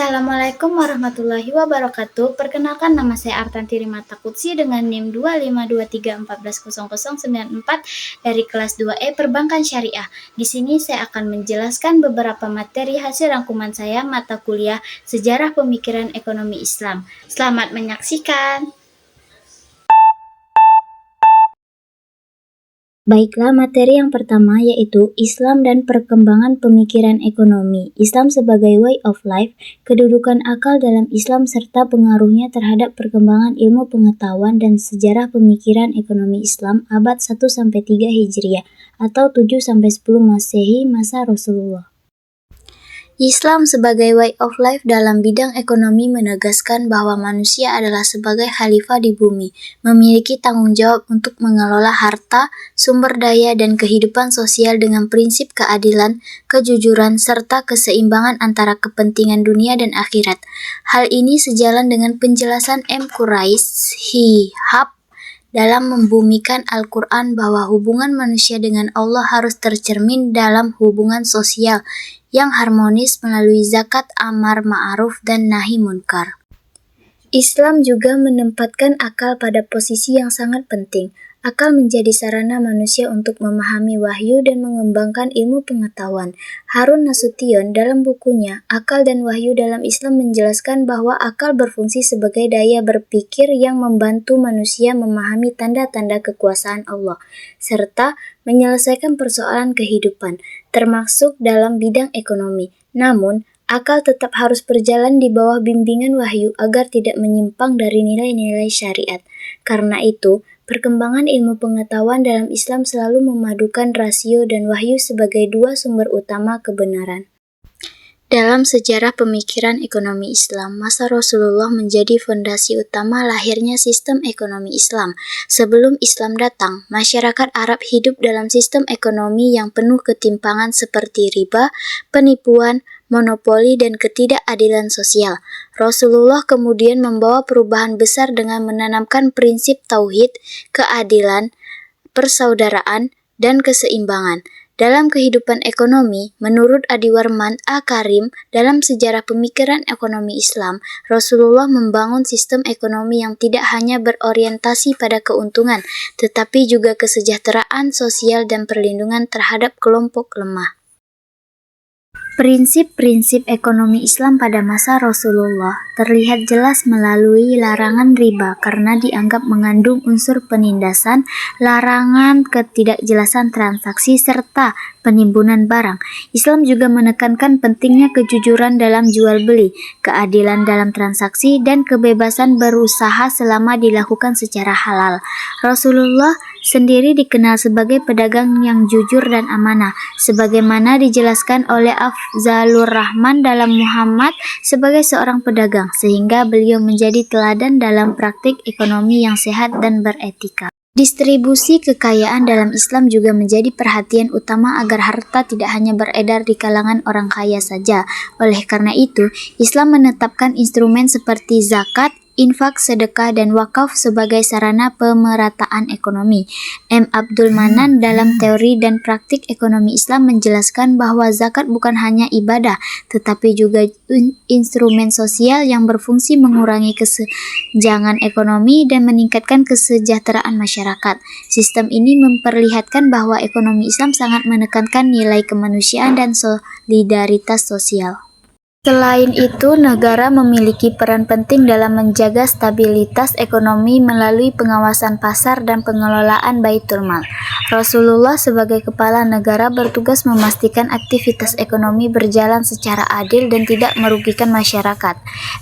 Assalamualaikum warahmatullahi wabarakatuh. Perkenalkan, nama saya Artanti Rimata Kutsi dengan NIM 25231400094 dari kelas 2E Perbankan Syariah. Di sini saya akan menjelaskan beberapa materi hasil rangkuman saya mata kuliah Sejarah Pemikiran Ekonomi Islam. Selamat menyaksikan. Baiklah, materi yang pertama yaitu Islam dan perkembangan pemikiran ekonomi. Islam sebagai way of life, kedudukan akal dalam Islam serta pengaruhnya terhadap perkembangan ilmu pengetahuan dan sejarah pemikiran ekonomi Islam abad 1-3 Hijriah atau 7-10 Masehi masa Rasulullah. Islam sebagai way of life dalam bidang ekonomi menegaskan bahwa manusia adalah sebagai khalifah di bumi, memiliki tanggung jawab untuk mengelola harta, sumber daya, dan kehidupan sosial dengan prinsip keadilan, kejujuran, serta keseimbangan antara kepentingan dunia dan akhirat. Hal ini sejalan dengan penjelasan M. Quraish dalam membumikan Al-Quran bahwa hubungan manusia dengan Allah harus tercermin dalam hubungan sosial yang harmonis melalui zakat, amar ma'ruf, dan nahi munkar. Islam juga menempatkan akal pada posisi yang sangat penting. Akal menjadi sarana manusia untuk memahami wahyu dan mengembangkan ilmu pengetahuan. Harun Nasution dalam bukunya Akal dan Wahyu dalam Islam menjelaskan bahwa akal berfungsi sebagai daya berpikir yang membantu manusia memahami tanda-tanda kekuasaan Allah, serta menyelesaikan persoalan kehidupan, termasuk dalam bidang ekonomi. Namun, akal tetap harus berjalan di bawah bimbingan wahyu agar tidak menyimpang dari nilai-nilai syariat. Karena itu, perkembangan ilmu pengetahuan dalam Islam selalu memadukan rasio dan wahyu sebagai dua sumber utama kebenaran. Dalam sejarah pemikiran ekonomi Islam, masa Rasulullah menjadi fondasi utama lahirnya sistem ekonomi Islam. Sebelum Islam datang, masyarakat Arab hidup dalam sistem ekonomi yang penuh ketimpangan seperti riba, penipuan, monopoli, dan ketidakadilan sosial. Rasulullah kemudian membawa perubahan besar dengan menanamkan prinsip tauhid, keadilan, persaudaraan, dan keseimbangan. Dalam kehidupan ekonomi, menurut Adiwarman A. Karim, dalam sejarah pemikiran ekonomi Islam, Rasulullah membangun sistem ekonomi yang tidak hanya berorientasi pada keuntungan, tetapi juga kesejahteraan sosial dan perlindungan terhadap kelompok lemah. Prinsip-prinsip ekonomi Islam pada masa Rasulullah terlihat jelas melalui larangan riba karena dianggap mengandung unsur penindasan, larangan ketidakjelasan transaksi, serta penimbunan barang. Islam juga menekankan pentingnya kejujuran dalam jual beli, keadilan dalam transaksi, dan kebebasan berusaha selama dilakukan secara halal. Rasulullah sendiri dikenal sebagai pedagang yang jujur dan amanah, sebagaimana dijelaskan oleh Afzalur Rahman dalam Muhammad sebagai seorang pedagang, sehingga beliau menjadi teladan dalam praktik ekonomi yang sehat dan beretika. Distribusi kekayaan dalam Islam juga menjadi perhatian utama agar harta tidak hanya beredar di kalangan orang kaya saja. Oleh karena itu, Islam menetapkan instrumen seperti zakat, infak, sedekah, dan wakaf sebagai sarana pemerataan ekonomi. M. Abdul Manan dalam teori dan praktik ekonomi Islam menjelaskan bahwa zakat bukan hanya ibadah, tetapi juga instrumen sosial yang berfungsi mengurangi kesenjangan ekonomi dan meningkatkan kesejahteraan masyarakat. Sistem ini memperlihatkan bahwa ekonomi Islam sangat menekankan nilai kemanusiaan dan solidaritas sosial. Selain itu, negara memiliki peran penting dalam menjaga stabilitas ekonomi melalui pengawasan pasar dan pengelolaan Baitul Mal. Rasulullah sebagai kepala negara bertugas memastikan aktivitas ekonomi berjalan secara adil dan tidak merugikan masyarakat.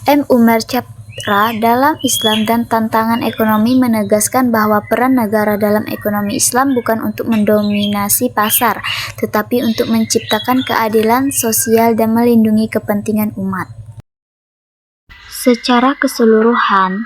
M. Umar Chapra dalam Islam dan tantangan ekonomi menegaskan bahwa peran negara dalam ekonomi Islam bukan untuk mendominasi pasar, tetapi untuk menciptakan keadilan sosial dan melindungi kepentingan umat. Secara keseluruhan,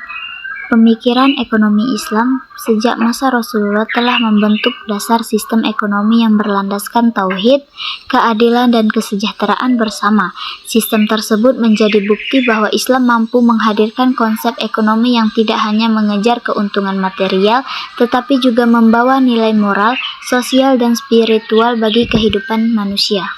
pemikiran ekonomi Islam sejak masa Rasulullah telah membentuk dasar sistem ekonomi yang berlandaskan tauhid, keadilan, dan kesejahteraan bersama. Sistem tersebut menjadi bukti bahwa Islam mampu menghadirkan konsep ekonomi yang tidak hanya mengejar keuntungan material, tetapi juga membawa nilai moral, sosial, dan spiritual bagi kehidupan manusia.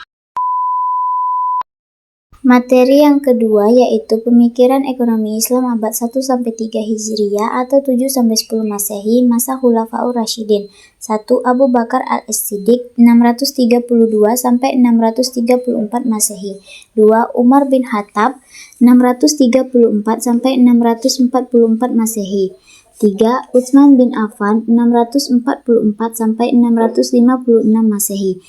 Materi yang kedua yaitu pemikiran ekonomi Islam abad 1-3 Hijriah atau 7-10 Masehi, masa Khulafaur Rasyidin. 1. Abu Bakar Al-Siddiq 632-634 Masehi. 2. Umar bin Khattab 634-644 Masehi. 3. Utsman bin Affan 644-656 Masehi.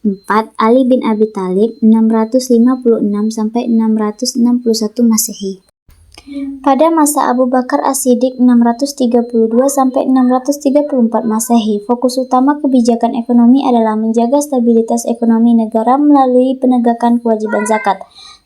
4. Ali bin Abi Thalib 656-661 Masehi. Pada masa Abu Bakar As-Siddiq 632-634 Masehi, fokus utama kebijakan ekonomi adalah menjaga stabilitas ekonomi negara melalui penegakan kewajiban zakat.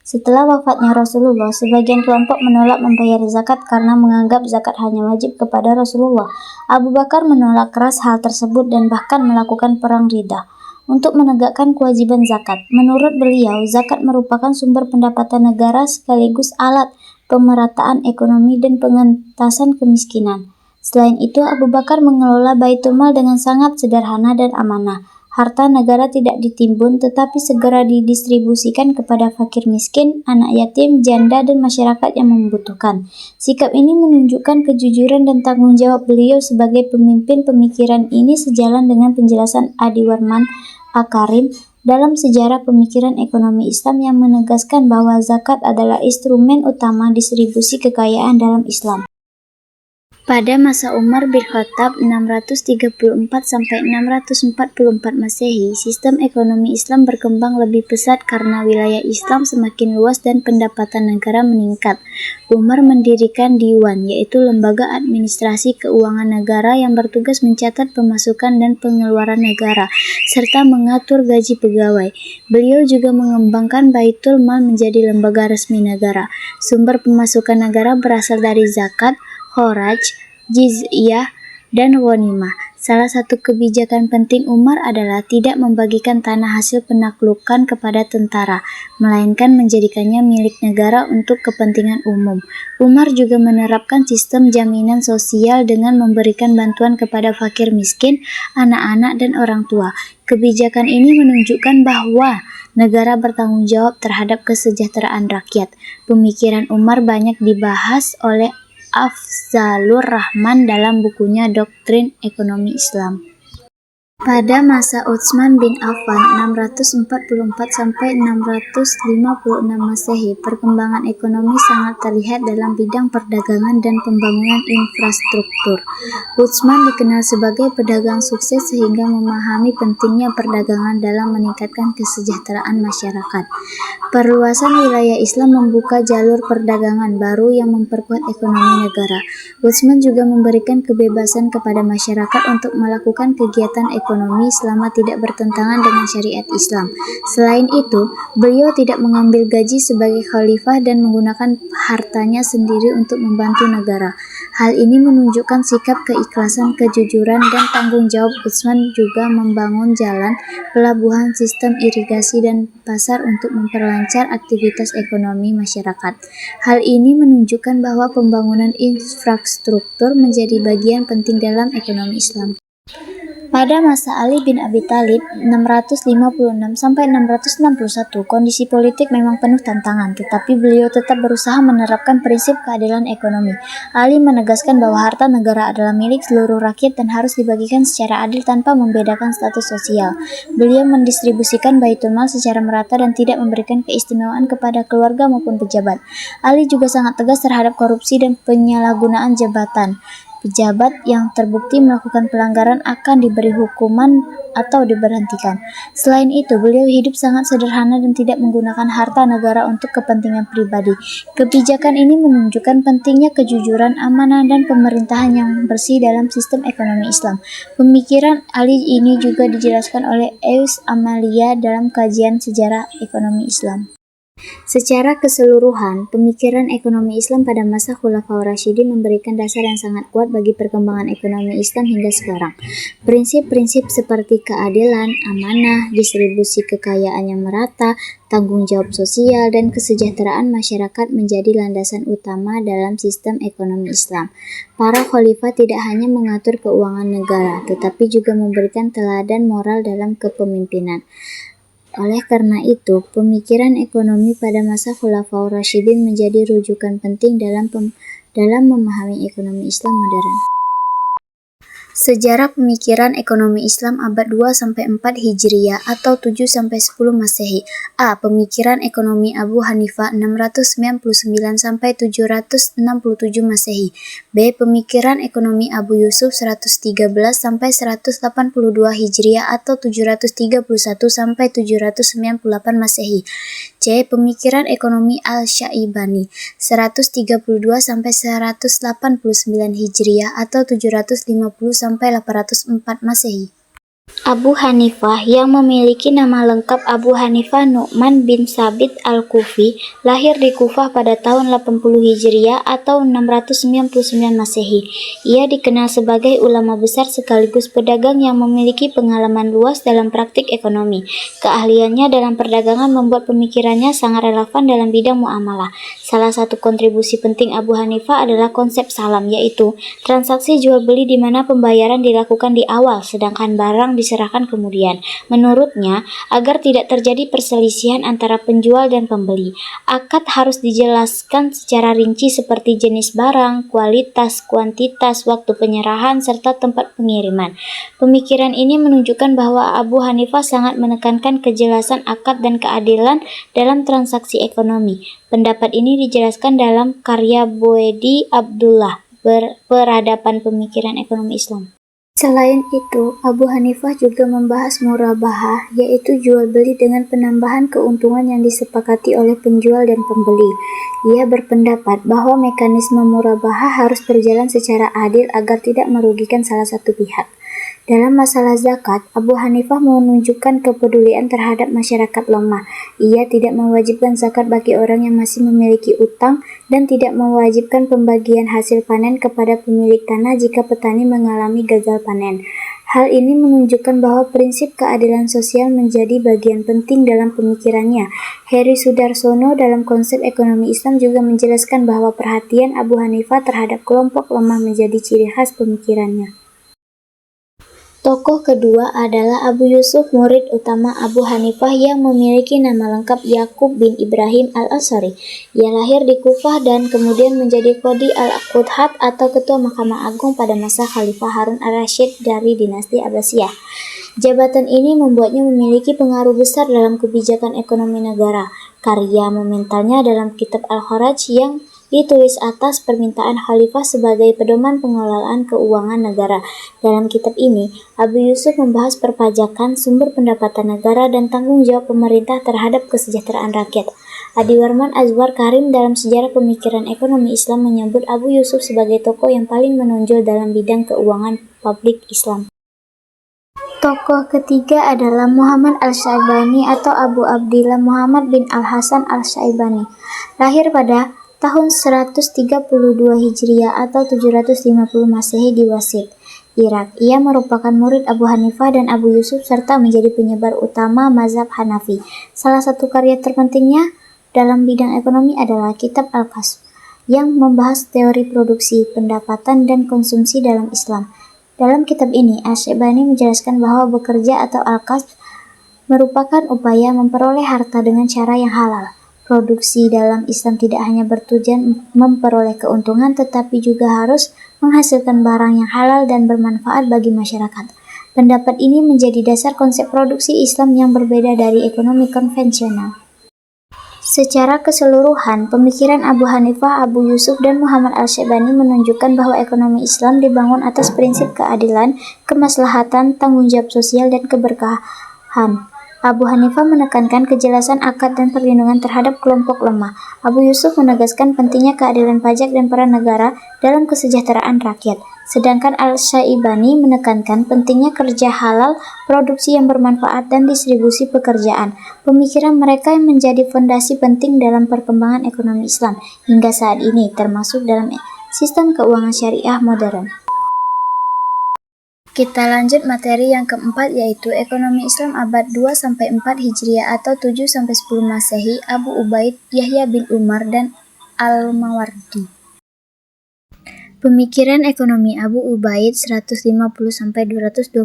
Setelah wafatnya Rasulullah, sebagian kelompok menolak membayar zakat karena menganggap zakat hanya wajib kepada Rasulullah. Abu Bakar menolak keras hal tersebut dan bahkan melakukan perang riddah untuk menegakkan kewajiban zakat. Menurut beliau, zakat merupakan sumber pendapatan negara sekaligus alat pemerataan ekonomi dan pengentasan kemiskinan. Selain itu, Abu Bakar mengelola Baitul Mal dengan sangat sederhana dan amanah. Harta negara tidak ditimbun tetapi segera didistribusikan kepada fakir miskin, anak yatim, janda, dan masyarakat yang membutuhkan. Sikap ini menunjukkan kejujuran dan tanggung jawab beliau sebagai pemimpin. Pemikiran ini sejalan dengan penjelasan Adiwarman Akarim dalam Sejarah Pemikiran Ekonomi Islam yang menegaskan bahwa zakat adalah instrumen utama distribusi kekayaan dalam Islam. Pada masa Umar bin Khattab 634-644 Masehi, sistem ekonomi Islam berkembang lebih pesat karena wilayah Islam semakin luas dan pendapatan negara meningkat. Umar mendirikan Diwan, yaitu lembaga administrasi keuangan negara yang bertugas mencatat pemasukan dan pengeluaran negara, serta mengatur gaji pegawai. Beliau juga mengembangkan Baitul Mal menjadi lembaga resmi negara. Sumber pemasukan negara berasal dari zakat, kharaj, jizyah, dan ghanimah. Salah satu kebijakan penting Umar adalah tidak membagikan tanah hasil penaklukan kepada tentara, melainkan menjadikannya milik negara untuk kepentingan umum. Umar juga menerapkan sistem jaminan sosial dengan memberikan bantuan kepada fakir miskin, anak-anak, dan orang tua. Kebijakan ini menunjukkan bahwa negara bertanggung jawab terhadap kesejahteraan rakyat. Pemikiran Umar banyak dibahas oleh Afzalur Rahman dalam bukunya Doktrin Ekonomi Islam. Pada masa Utsman bin Affan 644-656 Masehi, perkembangan ekonomi sangat terlihat dalam bidang perdagangan dan pembangunan infrastruktur. Utsman dikenal sebagai pedagang sukses sehingga memahami pentingnya perdagangan dalam meningkatkan kesejahteraan masyarakat. Perluasan wilayah Islam membuka jalur perdagangan baru yang memperkuat ekonomi negara. Utsman juga memberikan kebebasan kepada masyarakat untuk melakukan kegiatan ekonomi selama tidak bertentangan dengan syariat Islam. Selain itu, beliau tidak mengambil gaji sebagai khalifah dan menggunakan hartanya sendiri untuk membantu negara. Hal ini menunjukkan sikap keikhlasan, kejujuran, dan tanggung jawab. Utsman juga membangun jalan, pelabuhan, sistem irigasi, dan pasar untuk memperlancar aktivitas ekonomi masyarakat. Hal ini menunjukkan bahwa pembangunan infrastruktur menjadi bagian penting dalam ekonomi Islam. Pada masa Ali bin Abi Thalib 656-661, kondisi politik memang penuh tantangan, tetapi beliau tetap berusaha menerapkan prinsip keadilan ekonomi. Ali menegaskan bahwa harta negara adalah milik seluruh rakyat dan harus dibagikan secara adil tanpa membedakan status sosial. Beliau mendistribusikan Baitul Mal secara merata dan tidak memberikan keistimewaan kepada keluarga maupun pejabat. Ali juga sangat tegas terhadap korupsi dan penyalahgunaan jabatan. Pejabat yang terbukti melakukan pelanggaran akan diberi hukuman atau diberhentikan. Selain itu, beliau hidup sangat sederhana dan tidak menggunakan harta negara untuk kepentingan pribadi. Kebijakan ini menunjukkan pentingnya kejujuran, amanah, dan pemerintahan yang bersih dalam sistem ekonomi Islam. Pemikiran Ali ini juga dijelaskan oleh Eus Amalia dalam kajian sejarah ekonomi Islam. Secara keseluruhan, pemikiran ekonomi Islam pada masa Khulafaur Rasyidin memberikan dasar yang sangat kuat bagi perkembangan ekonomi Islam hingga sekarang. Prinsip-prinsip seperti keadilan, amanah, distribusi kekayaan yang merata, tanggung jawab sosial, dan kesejahteraan masyarakat menjadi landasan utama dalam sistem ekonomi Islam. Para khalifah tidak hanya mengatur keuangan negara, tetapi juga memberikan teladan moral dalam kepemimpinan. Oleh karena itu, pemikiran ekonomi pada masa Khulafaur Rasyidin menjadi rujukan penting dalam memahami ekonomi Islam modern. Sejarah pemikiran ekonomi Islam abad 2-4 Hijriah atau 7-10 Masehi. A. Pemikiran ekonomi Abu Hanifah 699-767 Masehi. B. Pemikiran ekonomi Abu Yusuf 113-182 Hijriah atau 731-798 Masehi. C. Pemikiran ekonomi Al-Syaibani 132-189 Hijriah atau 750-804 Masehi. Abu Hanifah yang memiliki nama lengkap Abu Hanifah Nu'man bin Sabit Al-Kufi lahir di Kufah pada tahun 80 Hijriah atau 699 Masehi. Ia dikenal sebagai ulama besar sekaligus pedagang yang memiliki pengalaman luas dalam praktik ekonomi. Keahliannya dalam perdagangan membuat pemikirannya sangat relevan dalam bidang muamalah. Salah satu kontribusi penting Abu Hanifah adalah konsep salam, yaitu transaksi jual beli di mana pembayaran dilakukan di awal sedangkan barang diserahkan kemudian. Menurutnya, agar tidak terjadi perselisihan antara penjual dan pembeli, akad harus dijelaskan secara rinci seperti jenis barang, kualitas, kuantitas, waktu penyerahan, serta tempat pengiriman. Pemikiran ini menunjukkan bahwa Abu Hanifah sangat menekankan kejelasan akad dan keadilan dalam transaksi ekonomi. Pendapat ini dijelaskan dalam karya Boedi Abdullah, Peradaban Pemikiran Ekonomi Islam. Selain itu, Abu Hanifah juga membahas murabahah, yaitu jual beli dengan penambahan keuntungan yang disepakati oleh penjual dan pembeli. Ia berpendapat bahwa mekanisme murabahah harus berjalan secara adil agar tidak merugikan salah satu pihak. Dalam masalah zakat, Abu Hanifah menunjukkan kepedulian terhadap masyarakat lemah. Ia tidak mewajibkan zakat bagi orang yang masih memiliki utang dan tidak mewajibkan pembagian hasil panen kepada pemilik tanah jika petani mengalami gagal panen. Hal ini menunjukkan bahwa prinsip keadilan sosial menjadi bagian penting dalam pemikirannya. Heri Sudarsono dalam konsep ekonomi Islam juga menjelaskan bahwa perhatian Abu Hanifah terhadap kelompok lemah menjadi ciri khas pemikirannya. Tokoh kedua adalah Abu Yusuf, murid utama Abu Hanifah yang memiliki nama lengkap Yakub bin Ibrahim al-Ansari. Ia lahir di Kufah dan kemudian menjadi Qadhi al-Qudhat atau Ketua Mahkamah Agung pada masa Khalifah Harun al-Rasyid dari dinasti Abbasiyah. Jabatan ini membuatnya memiliki pengaruh besar dalam kebijakan ekonomi negara. Karya monumentalnya dalam kitab Al-Kharaj yang ditulis atas permintaan Khalifah sebagai pedoman pengelolaan keuangan negara. Dalam kitab ini, Abu Yusuf membahas perpajakan, sumber pendapatan negara, dan tanggung jawab pemerintah terhadap kesejahteraan rakyat. Adiwarman Azwar Karim dalam Sejarah Pemikiran Ekonomi Islam menyebut Abu Yusuf sebagai tokoh yang paling menonjol dalam bidang keuangan publik Islam. Tokoh ketiga adalah Muhammad Al-Syaibani atau Abu Abdillah Muhammad bin Al-Hasan Al-Syaibani. Lahir pada tahun 132 Hijriah atau 750 Masehi di Wasit, Irak. Ia merupakan murid Abu Hanifah dan Abu Yusuf serta menjadi penyebar utama mazhab Hanafi. Salah satu karya terpentingnya dalam bidang ekonomi adalah Kitab Al-Kasb yang membahas teori produksi, pendapatan, dan konsumsi dalam Islam. Dalam kitab ini, Asy-Syaibani menjelaskan bahwa bekerja atau al-kasb merupakan upaya memperoleh harta dengan cara yang halal. Produksi dalam Islam tidak hanya bertujuan memperoleh keuntungan, tetapi juga harus menghasilkan barang yang halal dan bermanfaat bagi masyarakat. Pendapat ini menjadi dasar konsep produksi Islam yang berbeda dari ekonomi konvensional. Secara keseluruhan, pemikiran Abu Hanifah, Abu Yusuf, dan Muhammad Al-Syaibani menunjukkan bahwa ekonomi Islam dibangun atas prinsip keadilan, kemaslahatan, tanggung jawab sosial, dan keberkahan. Abu Hanifah menekankan kejelasan akad dan perlindungan terhadap kelompok lemah. Abu Yusuf menegaskan pentingnya keadilan pajak dan peran negara dalam kesejahteraan rakyat. Sedangkan Al-Syaibani menekankan pentingnya kerja halal, produksi yang bermanfaat, dan distribusi pekerjaan. Pemikiran mereka yang menjadi fondasi penting dalam perkembangan ekonomi Islam hingga saat ini, termasuk dalam sistem keuangan syariah modern. Kita lanjut materi yang keempat, yaitu ekonomi Islam abad 2-4 Hijriah atau 7-10 Masehi, Abu Ubaid, Yahya bin Umar, dan Al-Mawardi. Pemikiran ekonomi Abu Ubaid 150-224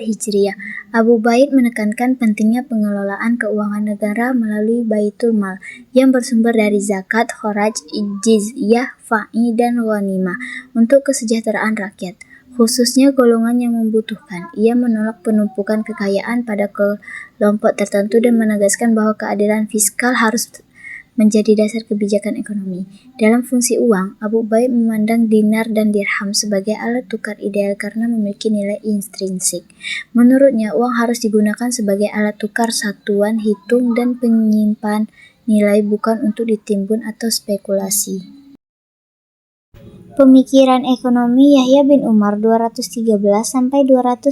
Hijriah. Abu Ubaid menekankan pentingnya pengelolaan keuangan negara melalui Baitul Mal yang bersumber dari zakat, kharaj, jizyah, fa'i, dan ghanimah untuk kesejahteraan rakyat, khususnya golongan yang membutuhkan. Ia menolak penumpukan kekayaan pada kelompok tertentu dan menegaskan bahwa keadilan fiskal harus menjadi dasar kebijakan ekonomi. Dalam fungsi uang, Abu Ubaid memandang dinar dan dirham sebagai alat tukar ideal karena memiliki nilai intrinsik. Menurutnya, uang harus digunakan sebagai alat tukar satuan hitung dan penyimpan nilai, bukan untuk ditimbun atau spekulasi. Pemikiran ekonomi Yahya bin Umar 213-289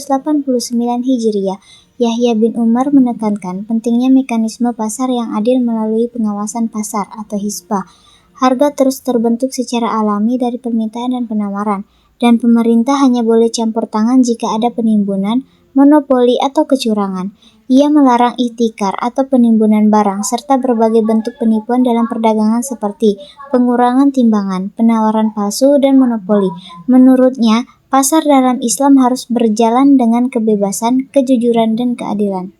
Hijriah. Yahya bin Umar menekankan pentingnya mekanisme pasar yang adil melalui pengawasan pasar atau hisbah. Harga terus terbentuk secara alami dari permintaan dan penawaran, dan pemerintah hanya boleh campur tangan jika ada penimbunan, monopoli, atau kecurangan. Ia melarang ihtikar atau penimbunan barang serta berbagai bentuk penipuan dalam perdagangan seperti pengurangan timbangan, penawaran palsu, dan monopoli. Menurutnya, pasar dalam Islam harus berjalan dengan kebebasan, kejujuran, dan keadilan.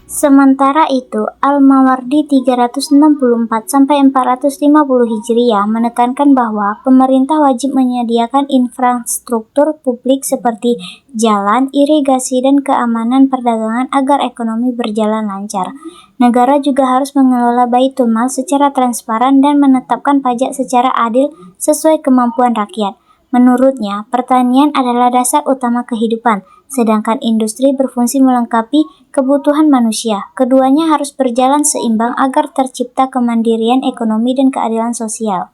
Sementara itu, Al-Mawardi 364-450 Hijriah menekankan bahwa pemerintah wajib menyediakan infrastruktur publik seperti jalan, irigasi, dan keamanan perdagangan agar ekonomi berjalan lancar. Negara juga harus mengelola Baitul Mal secara transparan dan menetapkan pajak secara adil sesuai kemampuan rakyat. Menurutnya, pertanian adalah dasar utama kehidupan, sedangkan industri berfungsi melengkapi kebutuhan manusia. Keduanya harus berjalan seimbang agar tercipta kemandirian ekonomi dan keadilan sosial.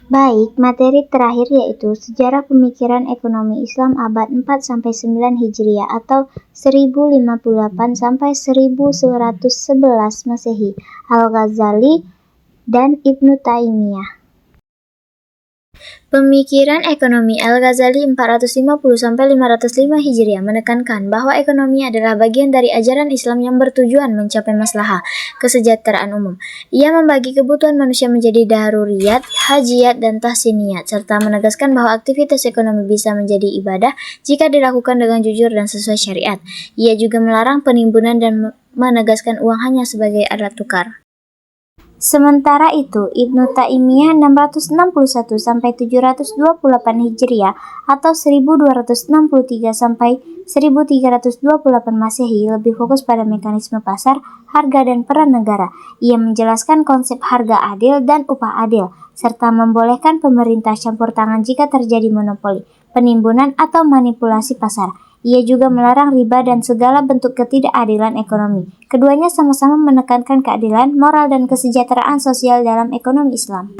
Baik, materi terakhir yaitu sejarah pemikiran ekonomi Islam abad 4-9 Hijriah atau 1058-1111 Masehi, Al-Ghazali dan Ibnu Taimiyah. Pemikiran ekonomi Al-Ghazali 450-505 Hijriah menekankan bahwa ekonomi adalah bagian dari ajaran Islam yang bertujuan mencapai maslahah kesejahteraan umum. Ia membagi kebutuhan manusia menjadi daruriyat, hajiyat, dan tahsiniyat, serta menegaskan bahwa aktivitas ekonomi bisa menjadi ibadah jika dilakukan dengan jujur dan sesuai syariat. Ia juga melarang penimbunan dan menegaskan uang hanya sebagai alat tukar. Sementara itu, Ibnu Taimiyah 661-728 Hijriah atau 1263-1328 Masehi lebih fokus pada mekanisme pasar, harga, dan peran negara. Ia menjelaskan konsep harga adil dan upah adil, serta membolehkan pemerintah campur tangan jika terjadi monopoli, penimbunan, atau manipulasi pasar. Ia juga melarang riba dan segala bentuk ketidakadilan ekonomi. Keduanya sama-sama menekankan keadilan, moral, dan kesejahteraan sosial dalam ekonomi Islam.